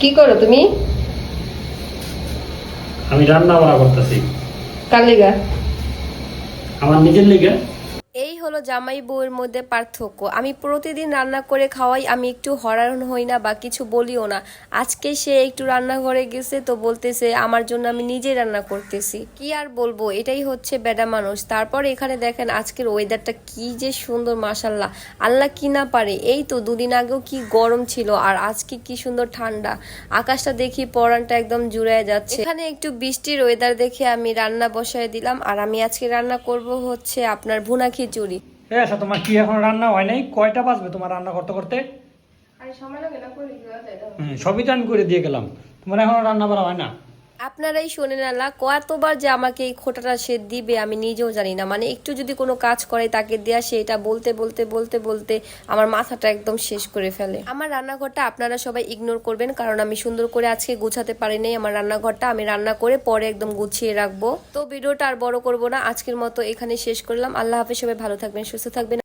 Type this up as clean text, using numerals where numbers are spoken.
কি করো তুমি? আমি রান্না বান্না করতেছি কার লিগা? আমার নিজের লিগে। এই হলো জামাই বউয়ের মধ্যে পার্থক্য। আমি প্রতিদিন রান্না করে খাওয়াই, আমি একটু হয়রান হই না বা কিছু বলিও না। আজকে সে একটু রান্নাঘরে গেছে তো বলতেছে আমার জন্য আমি নিজে রান্না করতেছি। কি আর বলবো, এটাই হচ্ছে বেডা মানুষ। তারপর এখানে দেখেন আজকের ওয়েদারটা কি যে সুন্দর, মাশাল্লাহ। আল্লাহ কি না পারে। এই তো দুদিন আগেও কি গরম ছিল আর আজকে কি সুন্দর ঠান্ডা। আকাশটা দেখি পরানটা একদম জুড়ায় যাচ্ছে। এখানে একটু বৃষ্টির ওয়েদার দেখে আমি রান্না বসায় দিলাম। আর আমি আজকে রান্না করব হচ্ছে আপনার ভুনা খিচুড়ি। আচ্ছা, তোমার কি এখন রান্না হয় নাই? কয়টা বাজবে তোমার রান্না করতে করতে? আরে সময় লাগে না, করে দিও তাই দাও। সবই তো আমি করে দিয়ে গেলাম, তোমার এখনো রান্না বাড়া হয় না? আপনারাই শোনেন, আল্লাহ কতবার যে আমাকে এই খোটাটা সে দিবে আমি নিজেও জানি না। মানে একটু যদি কোনো কাজ করে তাকে দেয়া, সেটা বলতে বলতে বলতে বলতে আমার মাথাটা একদম শেষ করে ফেলে। আমার রান্নাঘরটা আপনারা সবাই ইগনোর করবেন, কারণ আমি সুন্দর করে আজকে গুছাতে পারিনি আমার রান্নাঘরটা। আমি রান্না করে পরে একদম গুছিয়ে রাখবো। তো ভিডিওটা আর বড় করব না, আজকের মতো এখানে শেষ করলাম। আল্লাহ হাফেজ, সবাই ভালো থাকবেন, সুস্থ থাকবেন।